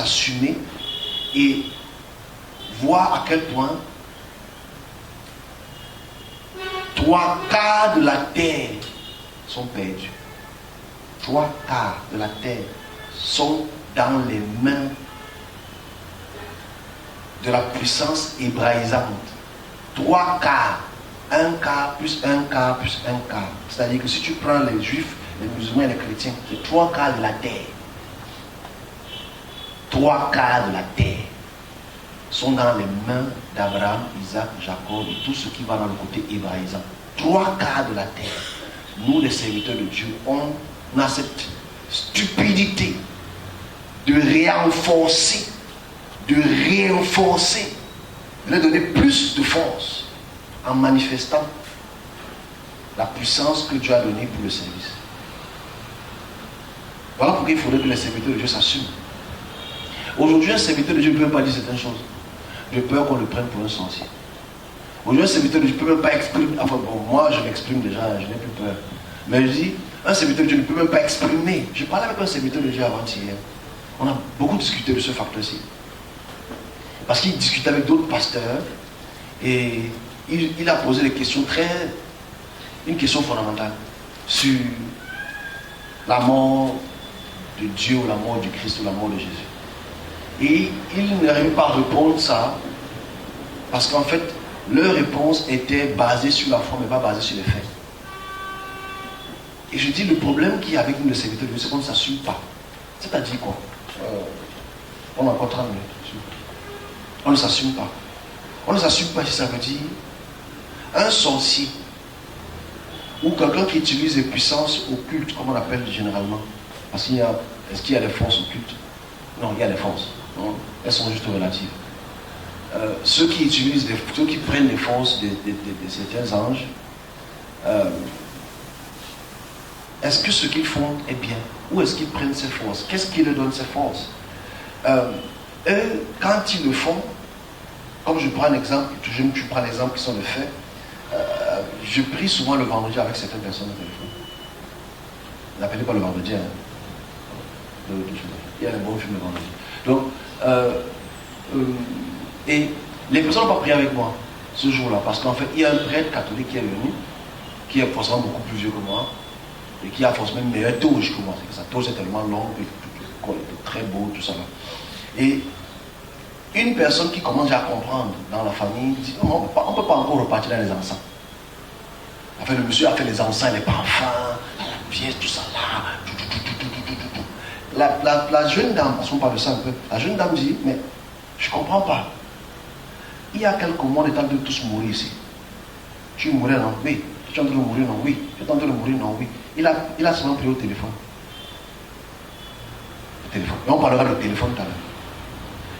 s'assumer et voir à quel point 3/4 de la terre sont perdus. 3/4 de la terre sont dans les mains de la puissance hébraïsante. 3/4. 1/4 plus 1/4 plus 1/4. C'est-à-dire que si tu prends les juifs, les musulmans et les chrétiens, c'est 3/4 de la terre. 3/4 de la terre sont dans les mains d'Abraham, Isaac, Jacob et tout ce qui va dans le côté hébraïsant. 3/4 de la terre. Nous, les serviteurs de Dieu, on a cette stupidité de renforcer, de leur donner plus de force en manifestant la puissance que Dieu a donnée pour le service. Voilà pourquoi il faudrait que les serviteurs de Dieu s'assument. Aujourd'hui, un serviteur de Dieu ne peut même pas dire certaines choses, de peur qu'on le prenne pour un sorcier. Aujourd'hui, un serviteur de Dieu ne peut même pas exprimer. Enfin bon, moi je m'exprime déjà, je n'ai plus peur. Mais je dis, un serviteur de Dieu ne peut même pas exprimer. Je parlais avec un serviteur de Dieu avant-hier. On a beaucoup discuté de ce facteur-ci. Parce qu'il discutait avec d'autres pasteurs et il a posé des questions une question fondamentale sur la mort de Dieu ou la mort du Christ ou la mort de Jésus. Et il n'arrive pas à répondre ça parce qu'en fait leur réponse était basée sur la foi mais pas basée sur les faits. Et je dis le problème qu'il y a avec nous les serviteurs de Dieu c'est qu'on ne s'assume pas. C'est-à-dire quoi? On a encore 30 minutes. On ne s'assume pas. On ne s'assume pas si ça veut dire un sorcier ou quelqu'un qui utilise les puissances occultes, comme on appelle généralement. Parce qu'il y a, est-ce qu'il y a des forces occultes? Non, il y a des forces. Non, elles sont juste relatives. Ceux qui utilisent, ceux qui prennent les forces de certains anges, est-ce que ce qu'ils font est bien? Ou est-ce qu'ils prennent ces forces? Qu'est-ce qui leur donne ces forces? Eux, quand ils le font, comme je prends un exemple, je prends l'exemple qui sont les faits, je prie souvent le vendredi avec certaines personnes au téléphone. N'appelez pas le vendredi, hein. Il y a un bon film le vendredi. Donc, et les personnes n'ont pas prié avec moi ce jour-là, parce qu'en fait, il y a un prêtre catholique qui est venu, qui est forcément beaucoup plus vieux que moi, et qui a forcément une meilleure touche que moi. Sa touche est tellement longue, très beau, tout ça là. Et une personne qui commence à comprendre dans la famille dit non, on ne peut pas encore repartir dans les encens. Enfin, le monsieur a fait les encens, les parfums, la pièce, tout ça là. La jeune dame, parce qu'on parle de ça un peu, la jeune dame dit mais je ne comprends pas. Il y a quelques mois, on est en train de tous mourir ici. Tu mourrais, non? Oui. Tu es en train de mourir, non? Oui. Tu es en train de mourir, non? Oui. Il a seulement pris au téléphone. Et on parlera de téléphone tout à l'heure.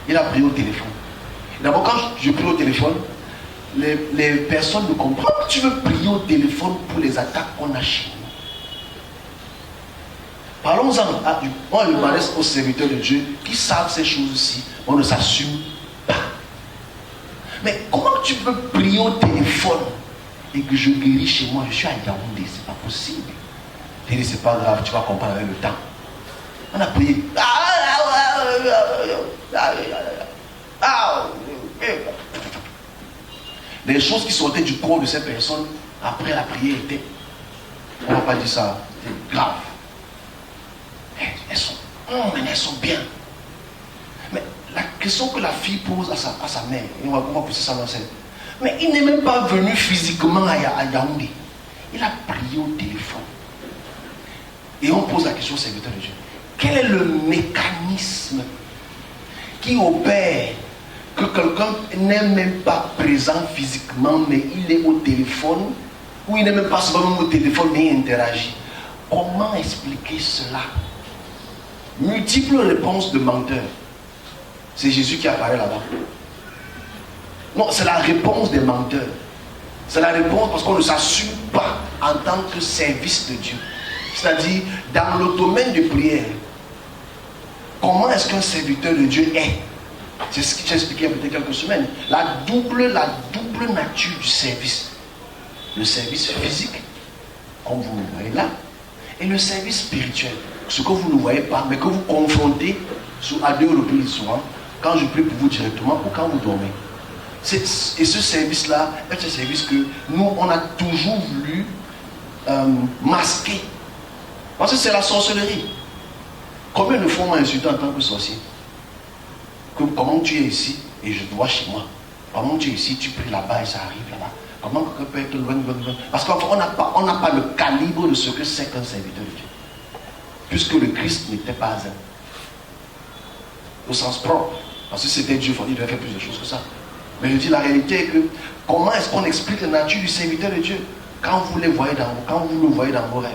Il a pris au téléphone. D'abord, quand je prie au téléphone, les personnes ne comprennent pas. Tu veux prier au téléphone pour les attaques qu'on a chez nous. Parlons-en. On le m'adresse aux serviteurs de Dieu qui savent ces choses-ci. On ne s'assume pas. Mais comment tu peux prier au téléphone et que je guéris chez moi? Je suis à Yaoundé, c'est pas possible. Je dis, c'est pas grave, tu vas comprendre avec le temps. On a prié. Les choses qui sortaient du corps de ces personnes après la prière étaient, on ne va pas dire ça, c'est grave. Elles sont bien. Mais la question que la fille pose à sa mère, et on va pousser ça dans cette. Mais il n'est même pas venu physiquement à Yaoundé. Il a prié au téléphone. Et on pose la question au serviteur de Dieu. Quel est le mécanisme qui opère que quelqu'un n'est même pas présent physiquement, mais il est au téléphone, ou il n'est même pas seulement au téléphone, mais il interagit? Comment expliquer cela? Multiples réponses de menteurs. C'est Jésus qui apparaît là-bas. Non, c'est la réponse des menteurs. C'est la réponse parce qu'on ne s'assume pas en tant que service de Dieu. C'est-à-dire, dans le domaine de prière, comment est-ce qu'un serviteur de Dieu est? C'est ce que j'ai expliqué il y a peut-être quelques semaines. La double nature du service. Le service physique, comme vous le voyez là, et le service spirituel. Ce que vous ne voyez pas, mais que vous confrontez à 2 reprises souvent, quand je prie pour vous directement ou quand vous dormez. Et ce service-là est un service que nous, on a toujours voulu masquer. Parce que c'est la sorcellerie. Combien de fois on m'a insulté en tant que sorcier? Comment tu es ici et je dois chez moi? Comment tu es ici, tu pries là-bas et ça arrive là-bas? Comment quelqu'un peut être loin? Parce qu'on n'a pas le calibre de ce que c'est qu'un serviteur de Dieu. Puisque le Christ n'était pas un. Au sens propre. Parce que c'était Dieu, il devait faire plus de choses que ça. Mais je dis la réalité est que comment est-ce qu'on explique la nature du serviteur de Dieu quand vous le voyez dans vos rêves,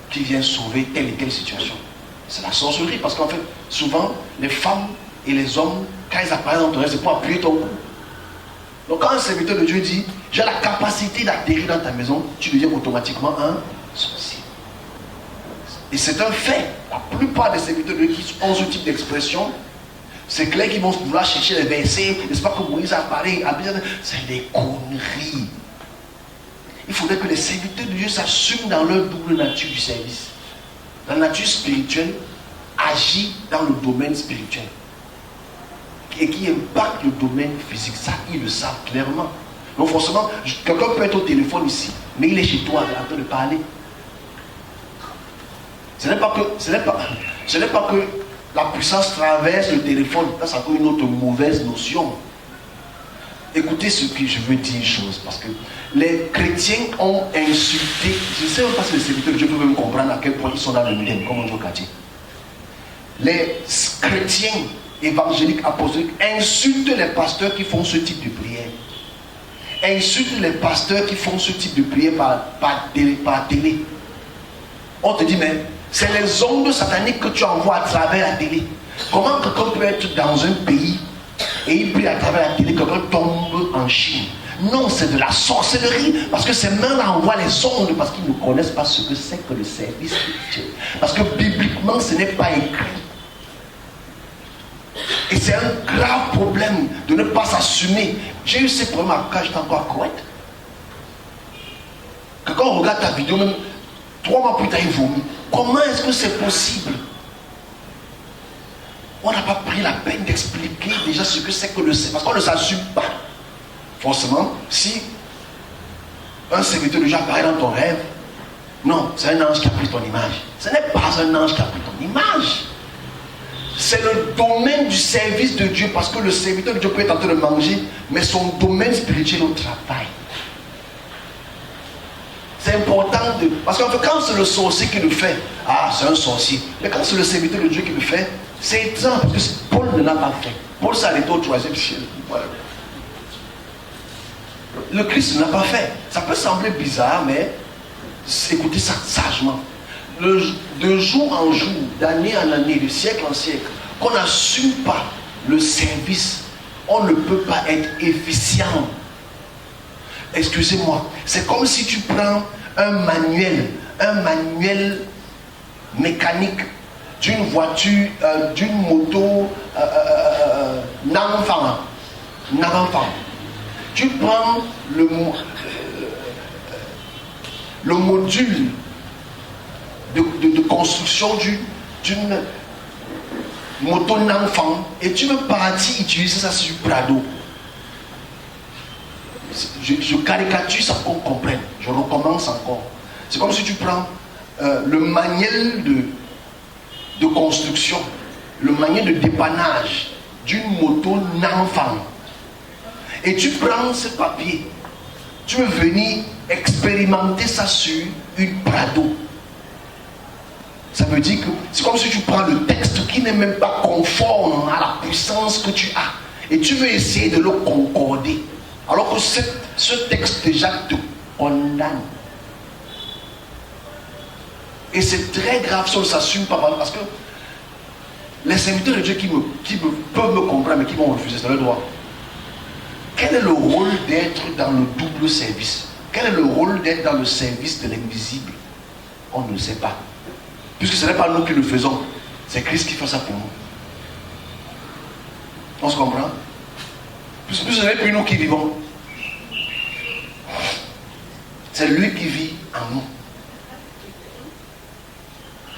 qui vient sauver telle et telle situation? C'est la sorcellerie, parce qu'en fait, souvent, les femmes et les hommes, quand ils apparaissent dans ton rêve, c'est pour appuyer ton cou. Donc quand un serviteur de Dieu dit, j'ai la capacité d'atterrir dans ta maison, tu deviens automatiquement un sorcier. Et c'est un fait. La plupart des serviteurs de Dieu qui ont ce type d'expression, c'est clair qu'ils vont vouloir chercher les versets. N'est-ce pas que Moïse apparaît? C'est des conneries. Il faudrait que les serviteurs de Dieu s'assument dans leur double nature du service. La nature spirituelle agit dans le domaine spirituel et qui impacte le domaine physique. Ça, ils le savent clairement. Donc forcément, quelqu'un peut être au téléphone ici, mais il est chez toi en train de parler. Ce n'est pas que la puissance traverse le téléphone. Ça, c'est encore une autre mauvaise notion. Écoutez ce que je veux dire une chose, parce que les chrétiens ont insulté. Je ne sais même pas si les serviteurs de Dieu peuvent me comprendre à quel point ils sont dans le milieu, comme on dit au quartier. Les chrétiens évangéliques apostoliques insultent les pasteurs qui font ce type de prière. Insultent les pasteurs qui font ce type de prière par télé. On te dit, mais c'est les ondes sataniques que tu envoies à travers la télé. Comment quelqu'un peut être dans un pays et il prie à travers la télé, quelqu'un tombe en Chine? Non, c'est de la sorcellerie, parce que ces mains-là envoient les ondes, parce qu'ils ne connaissent pas ce que c'est que le service spirituel. Parce que bibliquement, ce n'est pas écrit. Et c'est un grave problème de ne pas s'assumer. J'ai eu ces problèmes quand j'étais encore à Koweït. Que quand on regarde ta vidéo, même 3 mois plus tard, il vomit. Comment est-ce que c'est possible? On n'a pas pris la peine d'expliquer déjà ce que c'est que le service, parce qu'on ne s'assume pas. Forcément, si un serviteur de Dieu apparaît dans ton rêve, non, c'est un ange qui a pris ton image. Ce n'est pas un ange qui a pris ton image. C'est le domaine du service de Dieu, parce que le serviteur de Dieu peut être en train de manger, mais son domaine spirituel au travail. C'est important parce qu'en fait, quand c'est le sorcier qui le fait, c'est un sorcier. Mais quand c'est le serviteur de Dieu qui le fait, c'est étrange, parce que Paul ne l'a pas fait. Paul s'est arrêté au 3e ciel. Voilà. Le Christ ne l'a pas fait. Ça peut sembler bizarre, mais écoutez ça sagement. De jour en jour, d'année en année, de siècle en siècle, qu'on n'assume pas le service, on ne peut pas être efficient. Excusez-moi, c'est comme si tu prends un manuel mécanique d'une voiture, d'une moto, n'enfant. Tu prends le module de construction d'une moto n'enfant et tu veux partir utiliser ça sur Prado. Je caricature ça pour qu'on comprenne. Je recommence encore. C'est comme si tu prends le manuel de construction, le manuel de dépannage d'une moto n'enfant. Et tu prends ce papier, tu veux venir expérimenter ça sur une Prado. Ça veut dire que c'est comme si tu prends le texte qui n'est même pas conforme à la puissance que tu as. Et tu veux essayer de le concorder. Alors que ce texte déjà te condamne. Et c'est très grave si on ne s'assume pas, parce que les serviteurs de Dieu qui peuvent me comprendre mais qui vont refuser, c'est leur droit. Quel est le rôle d'être dans le double service? Quel est le rôle d'être dans le service de l'invisible? On ne le sait pas. Puisque ce n'est pas nous qui le faisons, c'est Christ qui fait ça pour nous. On se comprend? Puisque ce n'est plus nous qui vivons. C'est lui qui vit en nous.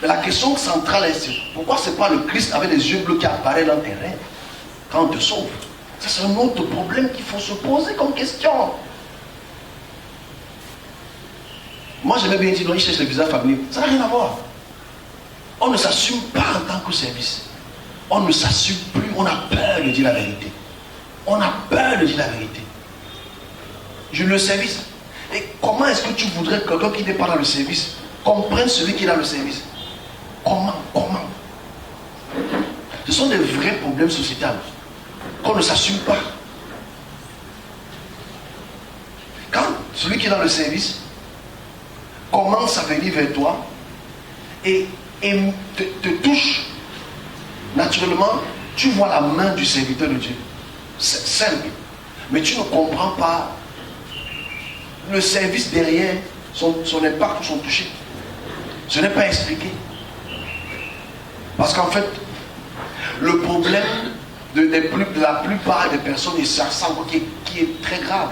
Mais la question centrale est pourquoi c'est pas le Christ avec les yeux bleus qui apparaît dans tes rêves quand on te sauve? Ça, c'est un autre problème qu'il faut se poser comme question. Moi, j'aimais bien dire, non, il cherche le visa familier. Ça n'a rien à voir. On ne s'assume pas en tant que service. On ne s'assume plus. On a peur de dire la vérité. On a peur de dire la vérité. Je le service. Et comment est-ce que tu voudrais que quelqu'un qui n'est pas dans le service comprenne celui qui est dans le service? Comment? Ce sont des vrais problèmes sociétals qu'on ne s'assume pas. Quand celui qui est dans le service commence à venir vers toi et te touche, naturellement, tu vois la main du serviteur de Dieu. C'est simple. Mais tu ne comprends pas le service derrière, son impact ou son toucher. Ce n'est pas expliqué. Parce qu'en fait, le problème de la plupart des personnes, et ça qui est très grave,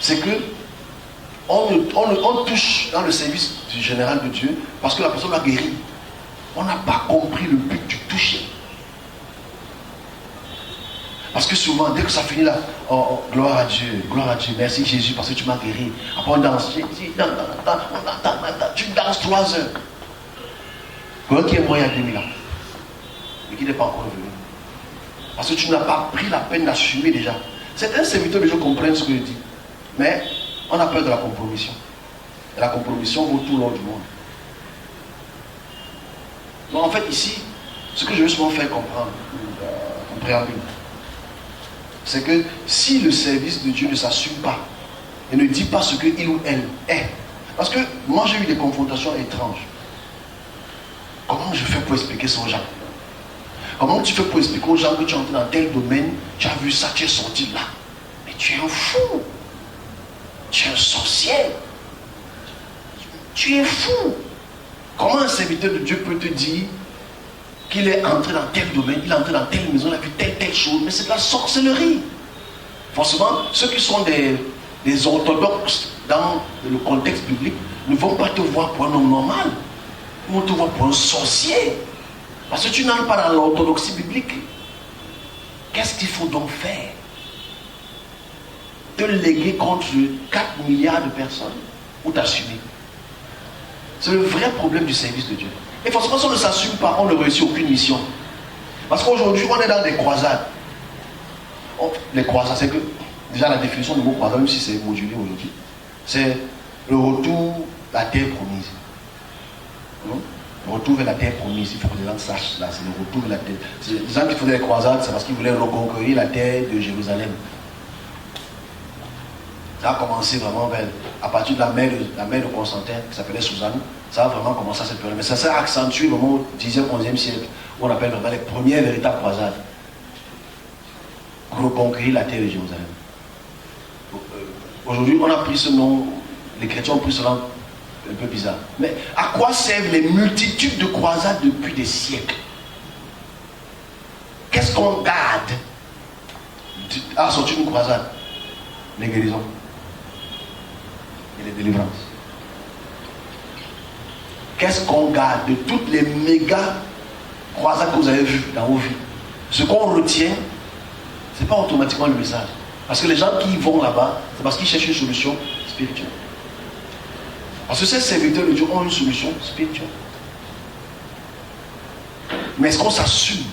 c'est que on touche dans le service du général de Dieu parce que la personne a guéri. On n'a pas compris le but du toucher. Parce que souvent, dès que ça finit là, oh, gloire à Dieu, merci Jésus parce que tu m'as guéri. Après on danse, tu danses 3 heures. Quelqu'un qui est mort il y a 2000 ans et qui n'est pas encore venu. Parce que tu n'as pas pris la peine d'assumer déjà. Certains serviteurs de Dieu comprennent ce que je dis. Mais on a peur de la compromission. Et la compromission vaut tout l'or du monde. Donc en fait ici, ce que je veux souvent faire comprendre, en préambule, c'est que si le service de Dieu ne s'assume pas et ne dit pas ce qu'il ou elle est, parce que moi j'ai eu des confrontations étranges. Comment je fais pour expliquer ça aux gens? Comment tu fais pour expliquer aux gens que tu es entré dans tel domaine, tu as vu ça, tu es sorti là? Mais tu es un fou. Tu es un sorcier. Tu es fou. Comment un serviteur de Dieu peut te dire qu'il est entré dans tel domaine, il est entré dans telle maison, il a vu telle chose, mais c'est de la sorcellerie. Forcément, ceux qui sont des orthodoxes dans le contexte biblique ne vont pas te voir pour un homme normal. Ils vont te voir pour un sorcier. Parce que tu n'entres pas dans l'orthodoxie biblique. Qu'est-ce qu'il faut donc faire? Te léguer contre 4 milliards de personnes ou t'assumer? C'est le vrai problème du service de Dieu. Et forcément, si on ne s'assume pas, on ne réussit aucune mission. Parce qu'aujourd'hui, on est dans des croisades. Les croisades, c'est que, déjà la définition du mot croisade, même si c'est modulé aujourd'hui, c'est le retour à la terre promise. Le retour vers la terre promise, il faut que les gens sachent, là, c'est le retour vers la terre. Les gens qui faisaient les croisades, c'est parce qu'ils voulaient reconquérir la terre de Jérusalem. Ça a commencé vraiment à partir de la mère de Constantin, qui s'appelait Suzanne. Ça a vraiment commencé à cette période. Mais ça s'est accentué vraiment au 10e, 11e siècle, où on appelle vraiment les premières véritables croisades. Reconquérir la terre de Jérusalem. Aujourd'hui, on a pris ce nom, les chrétiens ont pris ce nom un peu bizarre. Mais à quoi servent les multitudes de croisades depuis des siècles? Qu'est-ce qu'on garde à sortir d'une croisade? Les guérisons et les délivrances. Qu'est-ce qu'on garde de toutes les méga croisades que vous avez vues dans vos vies? Ce qu'on retient, ce n'est pas automatiquement le message. Parce que les gens qui vont là-bas, c'est parce qu'ils cherchent une solution spirituelle. Parce que ces serviteurs de Dieu ont une solution spirituelle. Mais est-ce qu'on s'assume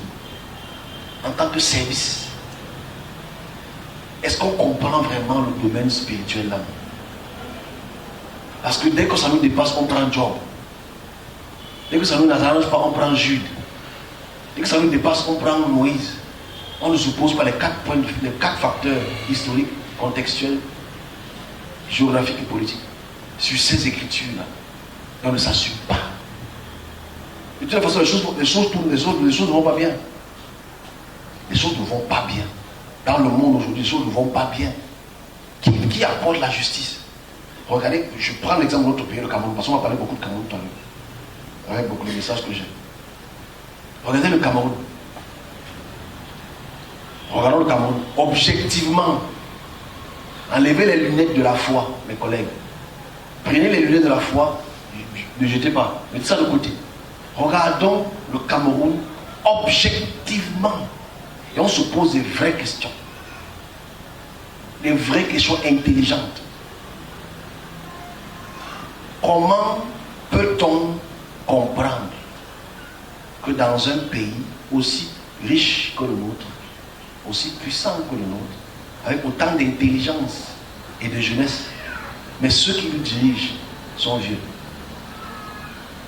en tant que service? Est-ce qu'on comprend vraiment le domaine spirituel là? Parce que dès que ça nous dépasse, on prend Job. Dès que ça ne nous arrange pas, on prend Jude. Dès que ça nous dépasse, on prend Moïse. On ne suppose pas les 4 points, les 4 facteurs historiques, contextuels, géographiques et politiques sur ces écritures-là. Et on ne s'assume pas. De toute façon, les choses ne vont pas bien. Les choses ne vont pas bien. Dans le monde aujourd'hui, les choses ne vont pas bien. Qui apporte la justice? Regardez, je prends l'exemple de notre pays, le Cameroun, parce qu'on va parler beaucoup de Cameroun tout à l'heure. Avec beaucoup de messages que j'ai. Regardez le Cameroun. Regardons le Cameroun. Objectivement, enlevez les lunettes de la foi, mes collègues. Prenez les lunettes de la foi, ne jetez pas, mettez ça de côté. Regardons le Cameroun objectivement. Et on se pose des vraies questions. Des vraies questions intelligentes. Comment peut-on comprendre que dans un pays aussi riche que le nôtre, aussi puissant que le nôtre, avec autant d'intelligence et de jeunesse, mais ceux qui nous dirigent sont vieux.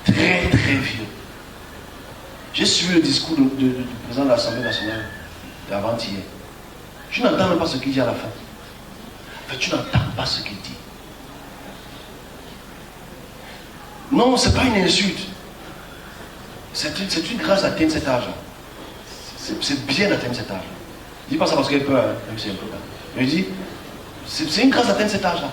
Très très vieux. J'ai suivi le discours du président de l'Assemblée nationale d'avant-hier. Je n'entends même pas ce qu'il dit à la fin. En fait, tu n'entends pas ce qu'il dit. Non, ce n'est pas une insulte. C'est une grâce d'atteindre cet âge. C'est bien d'atteindre cet âge. Je ne dis pas ça parce qu'elle peut, même si c'est un peu calme. Je dis, c'est une grâce d'atteindre cet âge-là.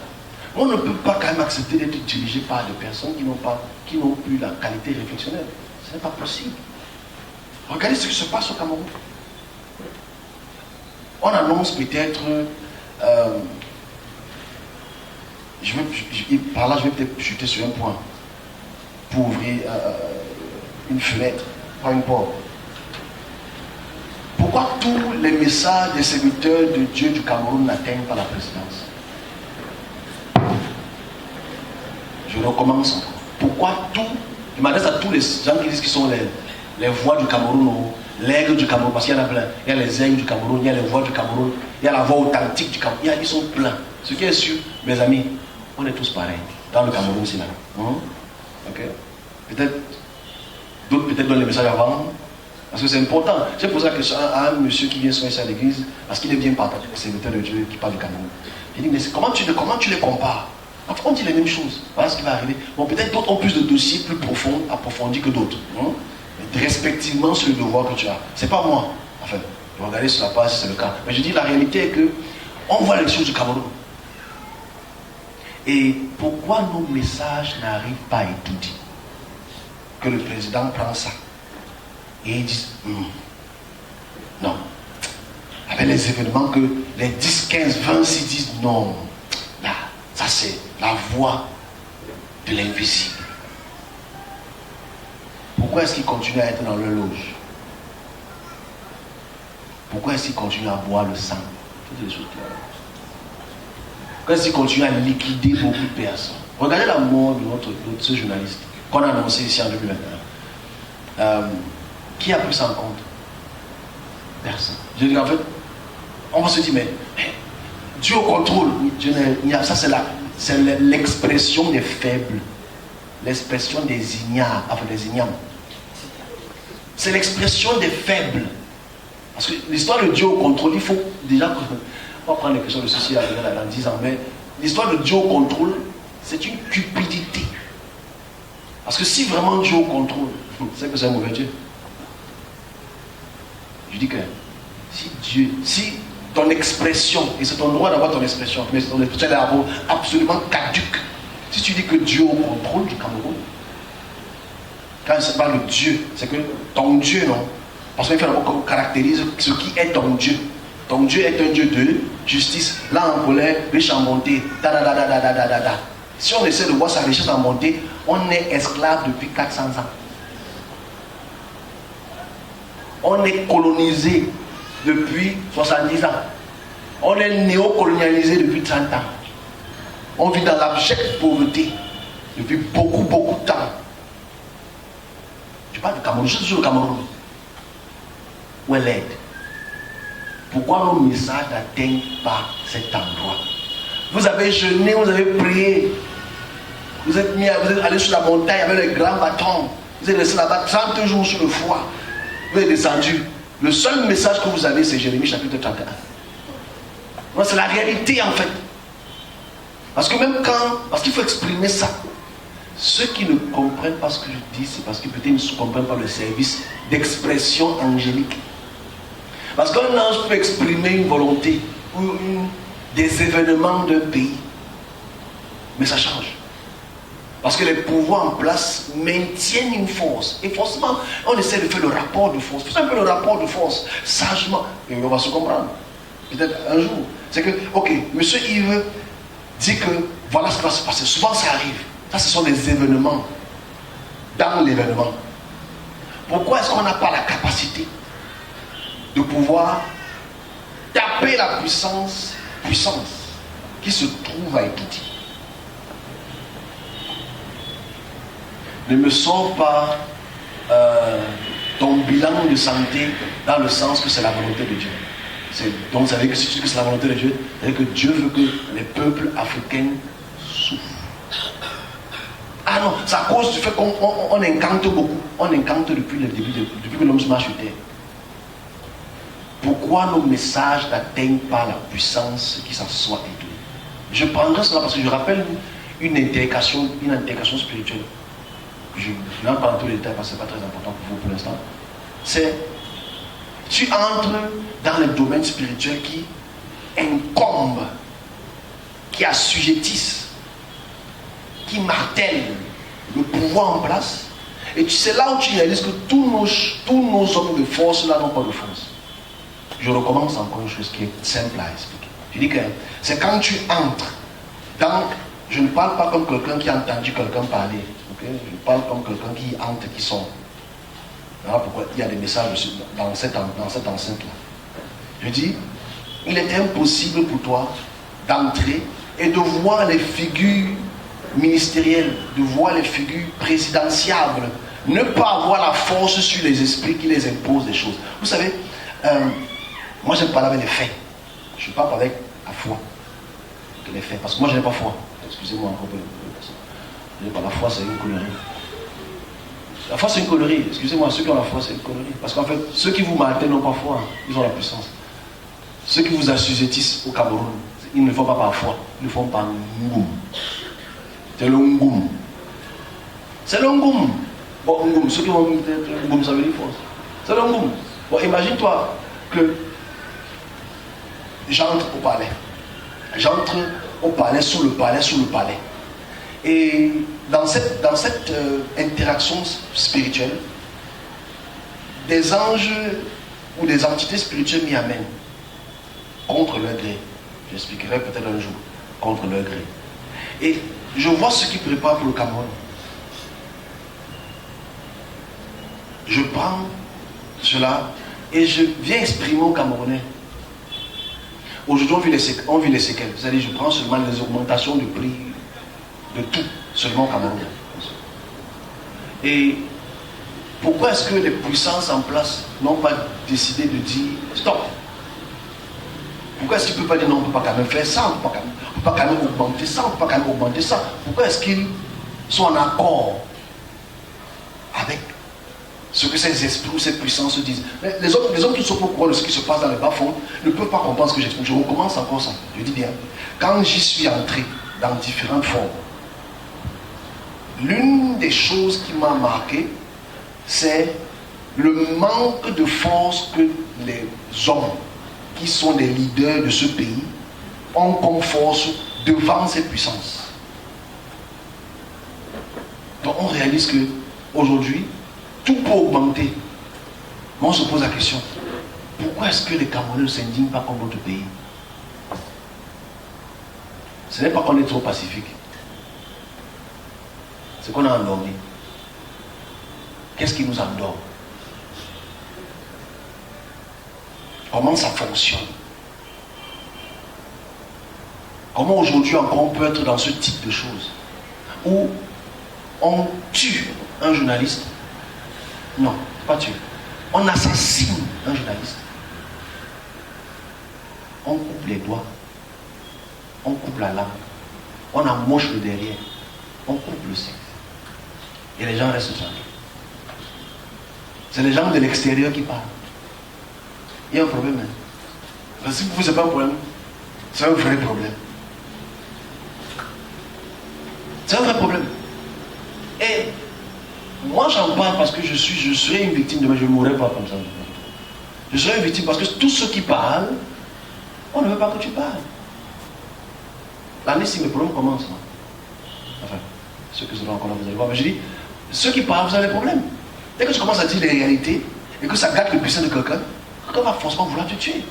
On ne peut pas quand même accepter d'être dirigé par des personnes qui n'ont plus la qualité réflexionnelle. Ce n'est pas possible. Regardez ce qui se passe au Cameroun. On annonce peut-être... par là, je vais peut-être chuter sur un point pour ouvrir une fenêtre, pas une porte. Pourquoi tous les messages des serviteurs de Dieu du Cameroun n'atteignent pas la présidence? Je recommence encore. Pourquoi je m'adresse à tous les gens qui disent qu'ils sont les voix du Cameroun, l'aigle du Cameroun, parce qu'il y en a plein. Il y a les aigles du Cameroun, il y a les voix du Cameroun, il y a la voix authentique du Cameroun. Ils sont pleins. Ce qui est sûr, mes amis, on est tous pareils. Dans le Cameroun, c'est là. Ok. Peut-être d'autres donnent les messages avant. Parce que c'est important. J'ai posé la question à un monsieur qui vient soigner à l'église, parce qu'il est bien partagé, le serviteur de Dieu qui parle du Cameroun. Il dit, mais comment tu les compares? En fait, on dit les mêmes choses. Voilà ce qui va arriver. Bon, peut-être d'autres ont plus de dossiers plus profonds, approfondis que d'autres. Mais respectivement sur le devoir que tu as. C'est pas moi. Enfin, je vais regarder sur la page si c'est le cas. Mais je dis, la réalité est que on voit les choses du Cameroun. Et pourquoi nos messages n'arrivent pas à être dit? Que le président prend ça et il dit non. Avec les événements que les 10, 15, 20 s'ils disent non. Là, ça c'est la voix de l'invisible. Pourquoi est-ce qu'ils continuent à être dans leur loge? Pourquoi est-ce qu'ils continuent à boire le sang? Toutes les choses qui arrivent. Pourquoi est-ce qu'ils continuent à liquider beaucoup de personnes? Regardez la mort de ce journaliste qu'on a annoncé ici en 2021. Qui a pris ça en compte? Personne. Je dis en fait, on va se dire, mais Dieu au contrôle. Ça c'est l'expression des faibles, l'expression des ignares, enfin des ignames. C'est l'expression des faibles. Parce que l'histoire de Dieu au contrôle, il faut déjà, on va prendre les questions de ceci dans 10 ans, mais l'histoire de Dieu au contrôle, c'est une cupidité. Parce que si vraiment Dieu au contrôle, c'est que c'est un mauvais Dieu. Je dis que si ton expression, et c'est ton droit d'avoir ton expression, mais ton expression est absolument caduque. Si tu dis que Dieu au contrôle du Cameroun, quand je parle de Dieu, c'est que ton Dieu, non? Parce qu'il faut d'abord caractérise ce qui est ton Dieu. Ton Dieu est un Dieu de justice, là en colère, riche en bonté, Si on essaie de voir sa richesse en bonté, on est esclave depuis 400 ans. On est colonisé depuis 70 ans. On est néocolonialisé depuis 30 ans. On vit dans l'abjecte pauvreté depuis beaucoup de temps. Je parle du Cameroun, je suis sur le Cameroun. Où est l'aide? Pourquoi nos messages n'atteignent pas cet endroit? Vous avez jeûné, vous avez prié. Vous êtes allé sur la montagne avec les grands bâtons. Vous êtes resté là-bas 30 jours sur le foie. Vous êtes descendu. Le seul message que vous avez, c'est Jérémie chapitre 31. C'est la réalité en fait. Parce que parce qu'il faut exprimer ça. Ceux qui ne comprennent pas ce que je dis, c'est parce que peut-être ils ne comprennent pas le service d'expression angélique. Parce qu'un ange peut exprimer une volonté ou des événements d'un pays. Mais ça change. Parce que les pouvoirs en place maintiennent une force. Et forcément, on essaie de faire le rapport de force. Fais un peu le rapport de force, sagement. Et on va se comprendre. Peut-être un jour. C'est que, ok, monsieur Yves dit que voilà ce qui va se passer. Souvent ça arrive. Ça, ce sont des événements. Dans l'événement. Pourquoi est-ce qu'on n'a pas la capacité de pouvoir taper la puissance qui se trouve à Ekiti? Ne me sors pas ton bilan de santé dans le sens que c'est la volonté de Dieu. Donc vous savez que si c'est la volonté de Dieu, c'est-à-dire que Dieu veut que les peuples africains souffrent. Ah non, c'est à cause du fait qu'on incante beaucoup. On incante depuis le début, depuis que l'homme se marche sur terre. Pourquoi nos messages n'atteignent pas la puissance qui s'assoit en nous? Je prendrai cela parce que je rappelle une intégration spirituelle. Je ne vais pas dans tous les détails parce que ce n'est pas très important pour vous pour l'instant. C'est, tu entres dans les domaines spirituels qui incombent, qui assujettissent, qui martèlent le pouvoir en place. Et c'est là où tu réalises que tous nos hommes de force là n'ont pas de force. Je recommence encore une chose qui est simple à expliquer. Je dis que c'est quand tu entres dans... Je ne parle pas comme quelqu'un qui a entendu quelqu'un parler. Okay? Je parle comme quelqu'un qui entre, qui sort. Voilà pourquoi il y a des messages dans cette enceinte-là. Je dis, il est impossible pour toi d'entrer et de voir les figures ministérielles, de voir les figures présidentiables, ne pas avoir la force sur les esprits qui les imposent des choses. Vous savez, moi j'aime parler avec les faits. Je ne parle pas avec la foi que les faits. Parce que moi je n'ai pas foi. Excusez-moi encore peu. La foi c'est une connerie. La foi c'est une connerie. Excusez-moi, ceux qui ont la foi c'est une connerie. Parce qu'en fait, ceux qui vous martèlent n'ont pas foi. Ils ont la puissance. Ceux qui vous assujettissent au Cameroun, ils ne le font pas par foi. Ils le font par ngoum. C'est le ngoum. C'est le ngoum. Bon, ngoum, ceux qui vont ngoum, ça veut dire force. C'est le ngoum. Bon, imagine-toi que j'entre au palais. J'entre au palais, sous le palais. Et dans cette interaction spirituelle, des anges ou des entités spirituelles m'y amènent contre leur gré. J'expliquerai peut-être un jour, contre leur gré. Et je vois ce qu'ils préparent pour le Cameroun. Je prends cela et je viens exprimer aux Camerounais. Aujourd'hui, on vit les séquelles. C'est-à-dire, je prends seulement les augmentations de prix de tout, seulement au Cameroun. Et pourquoi est-ce que les puissances en place n'ont pas décidé de dire stop? Pourquoi est-ce qu'ils ne peuvent pas dire non, on ne peut pas quand même faire ça, on ne peut pas quand même augmenter ça, on ne peut pas quand même augmenter ça? Pourquoi est-ce qu'ils sont en accord avec ce que ces esprits ou ces puissances disent? Mais les hommes qui sont au courant de ce qui se passe dans les bas-fonds ne peuvent pas comprendre ce que j'explique. Je recommence encore ça. Je dis bien, quand j'y suis entré dans différentes formes, l'une des choses qui m'a marqué, c'est le manque de force que les hommes qui sont des leaders de ce pays ont comme force devant ces puissances. Donc on réalise que aujourd'hui, tout peut augmenter. Mais on se pose la question, pourquoi est-ce que les Camerounais ne s'indignent pas comme d'autres pays? Ce n'est pas qu'on est trop pacifique. C'est qu'on a endormi. Qu'est-ce qui nous endort? Comment ça fonctionne? Comment aujourd'hui encore on peut être dans ce type de choses où on tue un journaliste? Non, pas tuer. On assassine un journaliste. On coupe les doigts. On coupe la langue. On amoche le derrière. On coupe le sexe. Et les gens restent tranquilles. C'est les gens de l'extérieur qui parlent. Il y a un problème. Hein? Si pour vous, ce n'est pas un problème, c'est un vrai problème. C'est un vrai problème. Et moi, j'en parle parce que je serai une victime de moi. Je ne mourrai pas comme ça. Je serai une victime parce que tous ceux qui parlent, on ne veut pas que tu parles. L'année, si mes problèmes commencent, enfin, ceux que je vais encore là, vous allez voir, mais je dis, ceux qui parlent, vous avez des problèmes. Dès que tu commences à dire les réalités et que ça gâte le puissant de quelqu'un, quelqu'un va forcément vouloir te tuer.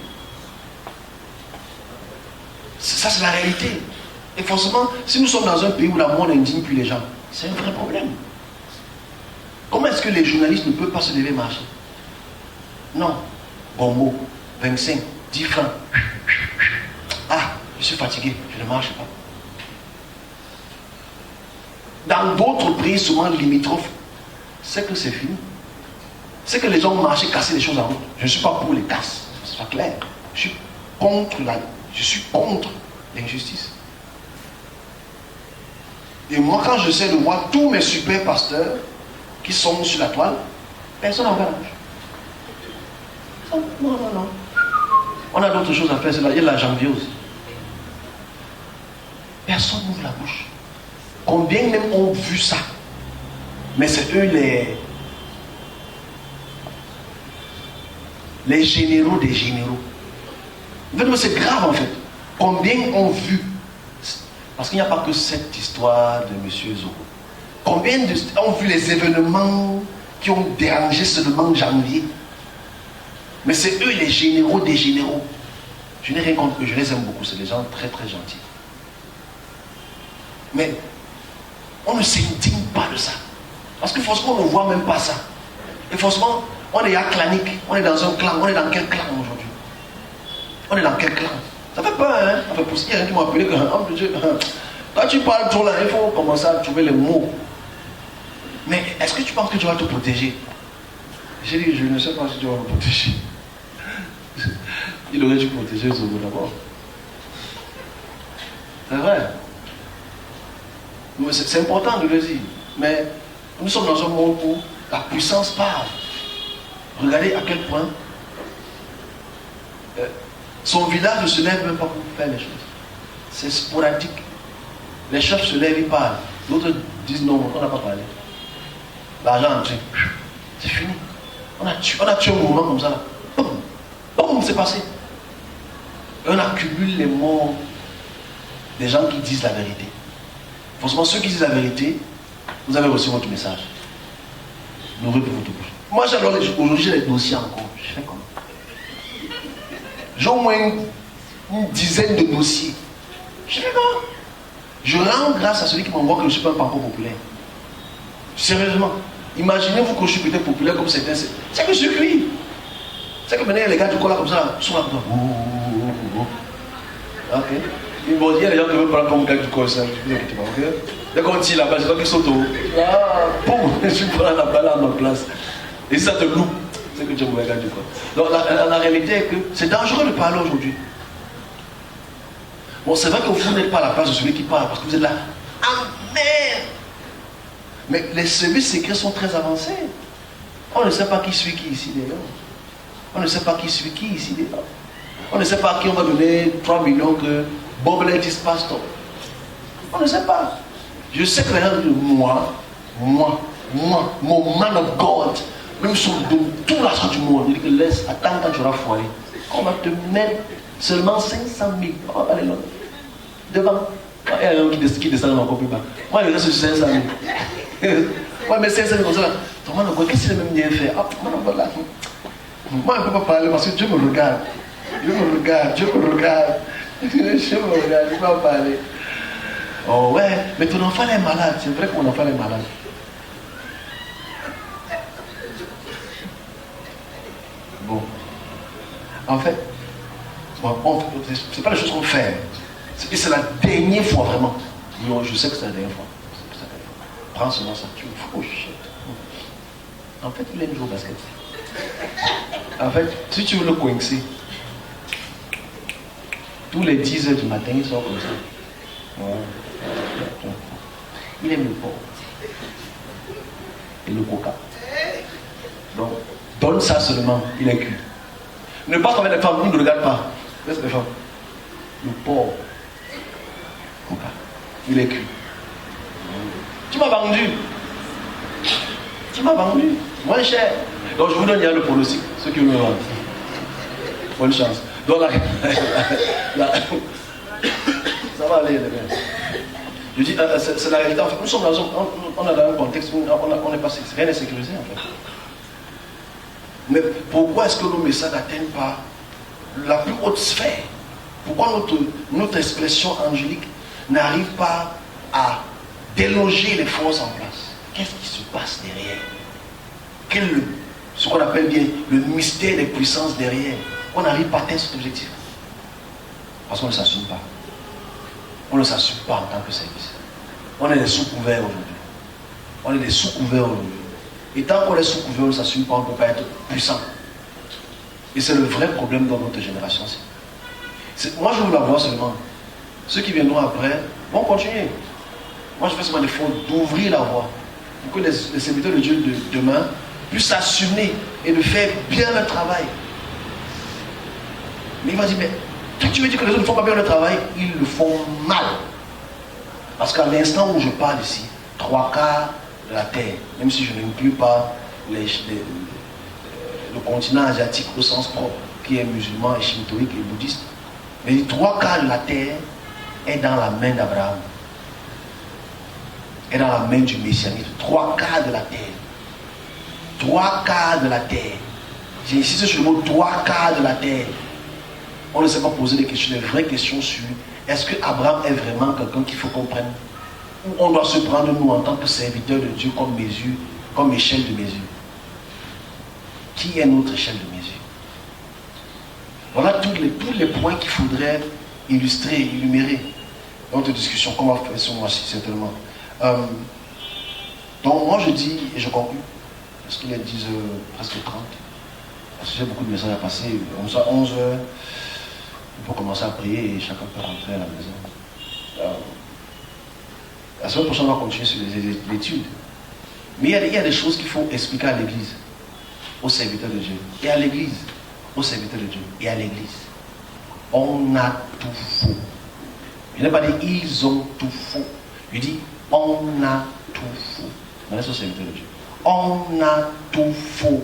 Ça, c'est la réalité. Et forcément, si nous sommes dans un pays où la mort n'indigne plus les gens, c'est un vrai problème. Comment est-ce que les journalistes ne peuvent pas se lever et marcher? Non. Gombo, 25, 10 francs. Ah, je suis fatigué, je ne marche pas. Dans d'autres pays, souvent limitrophes, c'est que c'est fini. C'est que les gens marchaient, cassaient les choses en route. Je ne suis pas pour les casses, c'est pas clair. Je suis contre l'injustice. Et moi, quand j'essaie de voir tous mes super pasteurs qui sont sur la toile, personne n'en garage. Non. On a d'autres choses à faire, il y a la janviose. Personne n'ouvre la bouche. Combien même ont vu ça? Mais c'est eux les généraux des généraux. C'est grave en fait. Combien ont vu? Parce qu'il n'y a pas que cette histoire de M. Zoro. Combien ont vu les événements qui ont dérangé seulement janvier? Mais c'est eux les généraux des généraux. Je n'ai rien contre eux, je les aime beaucoup, c'est des gens très très gentils. Mais on ne s'indigne pas de ça. Parce que forcément on ne voit même pas ça. Et forcément, on est clanique, on est dans un clan. On est dans quel clan aujourd'hui? On est dans quel clan? Ça fait peur, hein? Ça fait pousser. Il y a quelqu'un qui m'a appelé que, oh mon Dieu, quand tu parles trop là, il faut commencer à trouver les mots. Mais est-ce que tu penses que tu vas te protéger? J'ai dit, je ne sais pas si tu vas me protéger. Il aurait dû protéger Zobo d'abord. C'est vrai. C'est important de le dire. Mais nous sommes dans un monde où la puissance parle. Regardez à quel point son village ne se lève même pas pour faire les choses. C'est sporadique. Les chefs se lèvent, ils parlent. D'autres disent non, on n'a pas parlé. L'argent entré. C'est fini. On a tué un mouvement comme ça. Boum, boum, c'est passé. Et on accumule les morts des gens qui disent la vérité. Forcément, ceux qui disent la vérité, vous avez reçu votre message. N'ouvrez plus votre bouche. Moi, aujourd'hui, j'ai les dossiers encore. Je fais comment? J'ai au moins une dizaine de dossiers. Je fais comment? Je rends grâce à celui qui m'envoie que je ne suis pas un parcours populaire. Sérieusement. Imaginez-vous que je suis peut-être populaire comme certains. C'est que je suis cuit. C'est que maintenant les gars du corps là comme ça, sont là comme ça. Ok. Il y a les gens qui veulent parler comme gars du corps, ça. Ok. Dès qu'on tire là-bas, c'est toi qui saute. Ah, boum, je prends la balle à ma place. Et ça te loupe. C'est que tu es mauvais gars du corps. Donc la réalité est que c'est dangereux de parler aujourd'hui. Bon, c'est vrai que vous n'êtes pas à la place de celui qui parle, parce que vous êtes là. Amen. Mais les services secrets sont très avancés. On ne sait pas qui suit qui ici dedans. On ne sait pas qui suit qui ici dedans. On ne sait pas à qui on va donner 3 millions que Bob Lett is pastor. On ne sait pas. Je sais que les gens disent moi, mon man of God, même si on donne tout l'argent du monde, il dit que laisse, attends quand tu auras foiré. On va te mettre seulement 500 000. On va aller là. Devant. Il y a un qui descend encore plus bas. Moi, il reste sur 500 000. Ouais, mais 500 000 comme ça. Ton man of God, qu'est-ce qu'il a même bien fait? Ah, man of God là. Moi, je ne peux pas parler parce que Dieu me regarde. Dieu me regarde. Je me regarde, je ne peux pas parler. Oh ouais, mais ton enfant est malade. C'est vrai que mon enfant est malade. Bon. En fait, c'est pas les choses qu'on fait. C'est la dernière fois vraiment. Je sais que c'est la dernière fois. Prends seulement ça. Tu me fous. Oh shit. En fait, il aime jouer au basket. En fait, si tu veux le coincer, tous les 10 heures du matin, il sort comme ça. Ouais. Il aime le porc. Et le coca. Donc, donne ça seulement, il est cuit. Ne pas avec les femmes, il ne regarde pas. Laisse les femmes. Le porc. Coca. Il est cuit. Tu m'as vendu. Tu m'as vendu. Moins cher. Donc je vous donne le pronostic, ceux qui me vendent. Bonne chance. Donc ça va aller, les gars. Je dis, c'est la réalité. En fait, nous sommes on est dans un contexte où on n'est pas rien n'est sécurisé en fait. Mais pourquoi est-ce que nos messages n'atteignent pas la plus haute sphère? Pourquoi notre expression angélique n'arrive pas à déloger les forces en place? Qu'est-ce qui se passe derrière? ce qu'on appelle bien le mystère des puissances derrière, on n'arrive pas à atteindre cet objectif. Parce qu'on ne s'assume pas. On ne s'assume pas en tant que service. On est des sous-couverts aujourd'hui. On est des sous-couverts aujourd'hui. Et tant qu'on est sous-couvert, on ne s'assume pas, on ne peut pas être puissant. Et c'est le vrai problème dans notre génération. Moi, je veux la voir seulement. Ceux qui viendront après vont continuer. Moi, je fais seulement l'effort d'ouvrir la voie pour que les serviteurs de Dieu de demain puissent s'assumer et de faire bien leur travail. Mais il va dire, mais tu veux dire que les autres ne font pas bien leur travail? Ils le font mal. Parce qu'à l'instant où je parle ici, 3/4 de la terre, même si je n'inclus pas le continent asiatique au sens propre, qui est musulman et shintoïque et bouddhiste, mais 3/4 de la terre est dans la main d'Abraham, est dans la main du messianisme. 3/4 de la terre. 3/4 de la terre. J'insiste sur le mot 3/4 de la terre. On ne sait pas poser des questions, des vraies questions sur est-ce que Abraham est vraiment quelqu'un qu'il faut qu'on prenne? Ou on doit se prendre nous en tant que serviteurs de Dieu comme mesure, comme échelle de mesure? Qui est notre échelle de mesure? Voilà tous les points qu'il faudrait illustrer, énumérer dans notre discussion, comme on va faire ce mois-ci certainement. Donc moi je dis, et je conclue, parce qu'il est 10h presque 30, parce que j'ai beaucoup de messages à passer, 11h, il faut commencer à prier et chacun peut rentrer à la maison. La semaine prochaine, on va continuer sur l'étude. Mais il y a des choses qu'il faut expliquer à l'église, aux serviteurs de Dieu, et à l'église, aux serviteurs de Dieu, et à l'église. On a tout faux. Je n'ai pas dit ils ont tout faux. Je dis on a tout faux. On est aux serviteurs de Dieu. On a tout faux.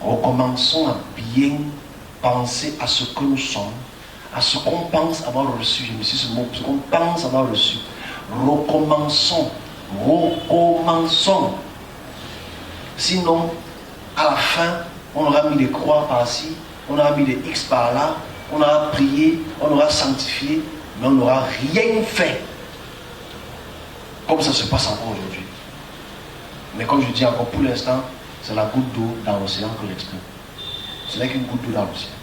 Recommençons à bien penser à ce que nous sommes, à ce qu'on pense avoir reçu. Je me suis ce mot, ce qu'on pense avoir reçu. Recommençons. Sinon, à la fin, on aura mis des croix par-ci, on aura mis des X par-là, on aura prié, on aura sanctifié, mais on n'aura rien fait. Comme ça se passe encore aujourd'hui. Mais comme je dis encore, pour l'instant, c'est la goutte d'eau dans l'océan que j'exprime. Ce n'est qu'une goutte d'eau dans l'océan.